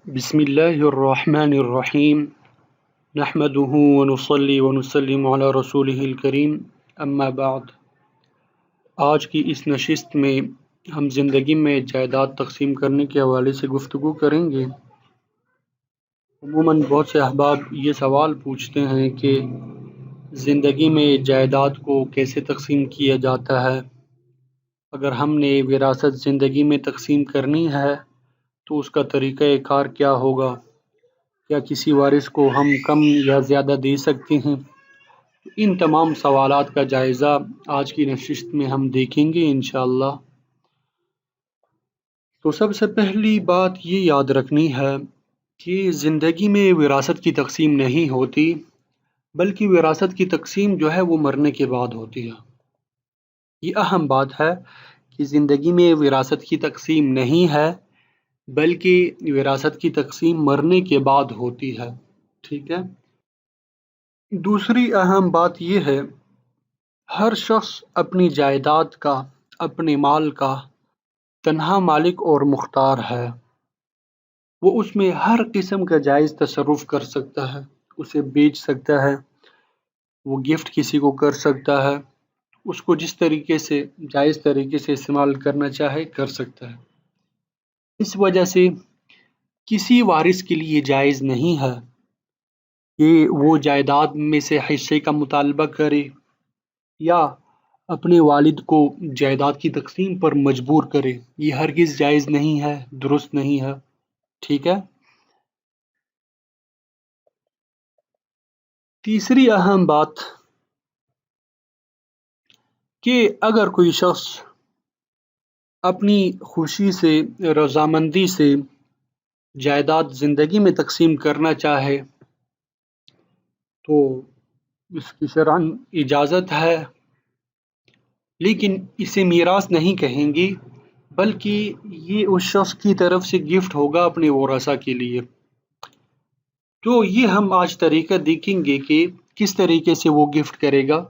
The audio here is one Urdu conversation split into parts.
بسم اللہ الرحمن الرحیم نحمده ونصلی ونسلم علی رسولہ الکریم اما بعد۔ آج کی اس نشست میں ہم زندگی میں جائیداد تقسیم کرنے کے حوالے سے گفتگو کریں گے۔ عموماً بہت سے احباب یہ سوال پوچھتے ہیں کہ زندگی میں جائیداد کو کیسے تقسیم کیا جاتا ہے؟ اگر ہم نے وراثت زندگی میں تقسیم کرنی ہے تو اس کا طریقہ کار کیا ہوگا؟ کیا کسی وارث کو ہم کم یا زیادہ دے سکتے ہیں؟ ان تمام سوالات کا جائزہ آج کی نشست میں ہم دیکھیں گے انشاءاللہ۔ تو سب سے پہلی بات یہ یاد رکھنی ہے کہ زندگی میں وراثت کی تقسیم نہیں ہوتی، بلکہ وراثت کی تقسیم جو ہے وہ مرنے کے بعد ہوتی ہے۔ یہ اہم بات ہے کہ زندگی میں وراثت کی تقسیم نہیں ہے، بلکہ وراثت کی تقسیم مرنے کے بعد ہوتی ہے۔ ٹھیک ہے۔ دوسری اہم بات یہ ہے، ہر شخص اپنی جائیداد کا، اپنے مال کا تنہا مالک اور مختار ہے۔ وہ اس میں ہر قسم کا جائز تصرف کر سکتا ہے، اسے بیچ سکتا ہے، وہ گفٹ کسی کو کر سکتا ہے، اس کو جس طریقے سے جائز طریقے سے استعمال کرنا چاہے کر سکتا ہے۔ اس وجہ سے کسی وارث کے لیے جائز نہیں ہے کہ وہ جائیداد میں سے حصے کا مطالبہ کرے یا اپنے والد کو جائیداد کی تقسیم پر مجبور کرے۔ یہ ہرگز جائز نہیں ہے، درست نہیں ہے۔ ٹھیک ہے۔ تیسری اہم بات کہ اگر کوئی شخص اپنی خوشی سے، رضامندی سے جائیداد زندگی میں تقسیم کرنا چاہے تو اس کی شرعاً اجازت ہے، لیکن اسے میراث نہیں کہیں گے، بلکہ یہ اس شخص کی طرف سے گفٹ ہوگا اپنے ورثاء کے لیے۔ تو یہ ہم آج طریقہ دیکھیں گے کہ کس طریقے سے وہ گفٹ کرے گا۔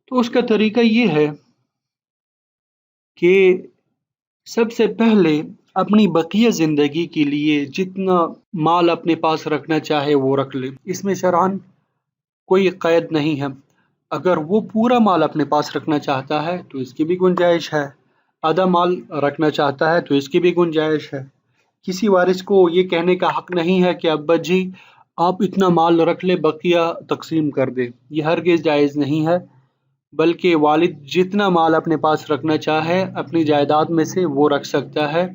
تو اس کا طریقہ یہ ہے کہ سب سے پہلے اپنی بقیہ زندگی کے لیے جتنا مال اپنے پاس رکھنا چاہے وہ رکھ لے۔ اس میں شرعاً کوئی قید نہیں ہے۔ اگر وہ پورا مال اپنے پاس رکھنا چاہتا ہے تو اس کی بھی گنجائش ہے، آدھا مال رکھنا چاہتا ہے تو اس کی بھی گنجائش ہے۔ کسی وارث کو یہ کہنے کا حق نہیں ہے کہ ابا جی آپ اتنا مال رکھ لے، بقیہ تقسیم کر دے۔ یہ ہرگز جائز نہیں ہے، بلکہ والد جتنا مال اپنے پاس رکھنا چاہے اپنی جائیداد میں سے وہ رکھ سکتا ہے۔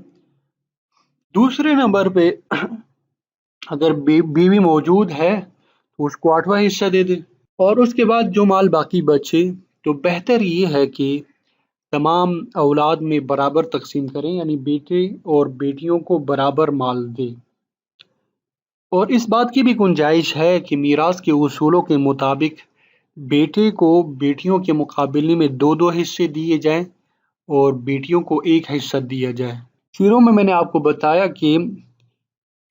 دوسرے نمبر پہ اگر بیوی موجود ہے تو اس کو 8واں حصہ دے دے، اور اس کے بعد جو مال باقی بچے تو بہتر یہ ہے کہ تمام اولاد میں برابر تقسیم کریں، یعنی بیٹے اور بیٹیوں کو برابر مال دے۔ اور اس بات کی بھی گنجائش ہے کہ میراث کے اصولوں کے مطابق بیٹے کو بیٹیوں کے مقابلے میں 2 حصے دیے جائیں اور بیٹیوں کو 1 حصہ دیا جائے۔ شروع میں نے آپ کو بتایا کہ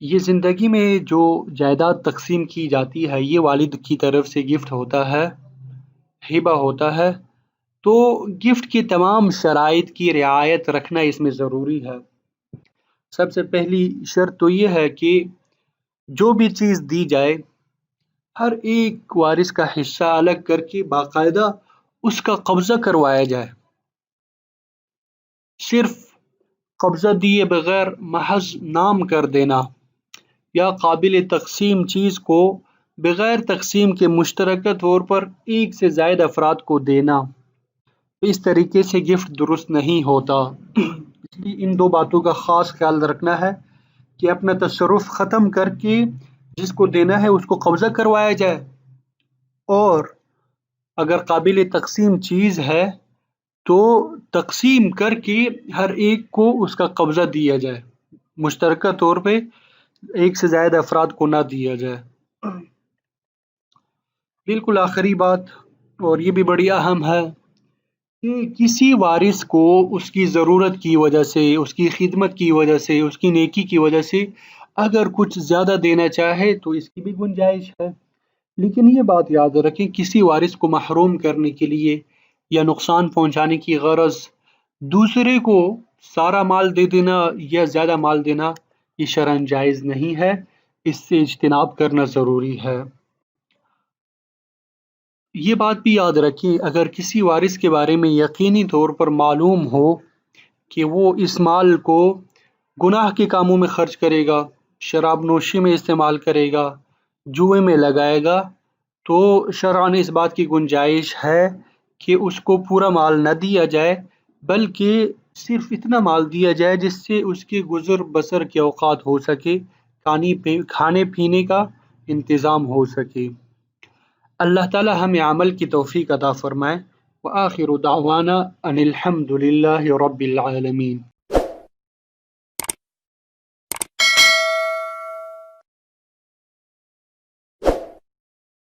یہ زندگی میں جو جائیداد تقسیم کی جاتی ہے یہ والد کی طرف سے گفٹ ہوتا ہے، ہبہ ہوتا ہے، تو گفٹ کی تمام شرائط کی رعایت رکھنا اس میں ضروری ہے۔ سب سے پہلی شرط تو یہ ہے کہ جو بھی چیز دی جائے ہر ایک وارث کا حصہ الگ کر کے باقاعدہ اس کا قبضہ کروایا جائے۔ صرف قبضہ دیے بغیر محض نام کر دینا یا قابل تقسیم چیز کو بغیر تقسیم کے مشترکہ طور پر 1 سے زائد افراد کو دینا، اس طریقے سے گفٹ درست نہیں ہوتا۔ اس لیے ان 2 باتوں کا خاص خیال رکھنا ہے کہ اپنا تصرف ختم کر کے جس کو دینا ہے اس کو قبضہ کروایا جائے، اور اگر قابل تقسیم چیز ہے تو تقسیم کر کے ہر ایک کو اس کا قبضہ دیا جائے، مشترکہ طور پہ 1 سے زائد افراد کو نہ دیا جائے۔ بالکل آخری بات، اور یہ بھی بڑی اہم ہے، کہ کسی وارث کو اس کی ضرورت کی وجہ سے، اس کی خدمت کی وجہ سے، اس کی نیکی کی وجہ سے اگر کچھ زیادہ دینا چاہے تو اس کی بھی گنجائش ہے، لیکن یہ بات یاد رکھیں کسی وارث کو محروم کرنے کے لیے یا نقصان پہنچانے کی غرض دوسرے کو سارا مال دے دینا یا زیادہ مال دینا یہ شرعاً جائز نہیں ہے، اس سے اجتناب کرنا ضروری ہے۔ یہ بات بھی یاد رکھیں، اگر کسی وارث کے بارے میں یقینی طور پر معلوم ہو کہ وہ اس مال کو گناہ کے کاموں میں خرچ کرے گا، شراب نوشی میں استعمال کرے گا، جوئے میں لگائے گا، تو شرعاً اس بات کی گنجائش ہے کہ اس کو پورا مال نہ دیا جائے، بلکہ صرف اتنا مال دیا جائے جس سے اس کے گزر بسر کے اوقات ہو سکے، کھانے پینے کا انتظام ہو سکے۔ اللہ تعالی ہمیں عمل کی توفیق عطا فرمائے۔ وآخر دعوانا ان الحمد للہ رب العالمین۔